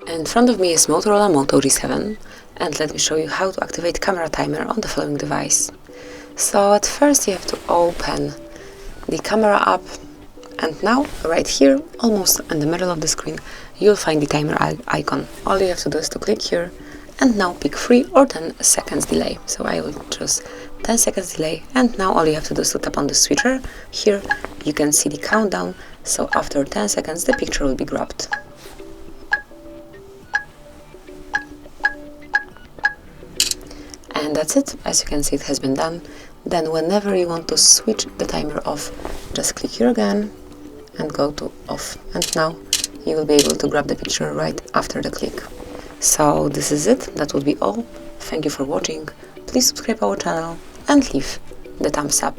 In front of me is Motorola Moto G7, and let me show you how to activate camera timer on the following device. So at first you have to open the camera app, and now right here, almost in the middle of the screen, you'll find the timer icon. All you have to do is to click here and now pick 3 or 10 seconds delay. So I will choose 10 seconds delay, and now all you have to do is to tap on the switcher. Here you can see the countdown, so after 10 seconds the picture will be grabbed. And that's it. As you can see, it has been done. Then whenever you want to switch the timer off, just click here again and go to off, and now you will be able to grab the picture right after the click. So this is it. That would be all. Thank you for watching. Please subscribe our channel and leave the thumbs up.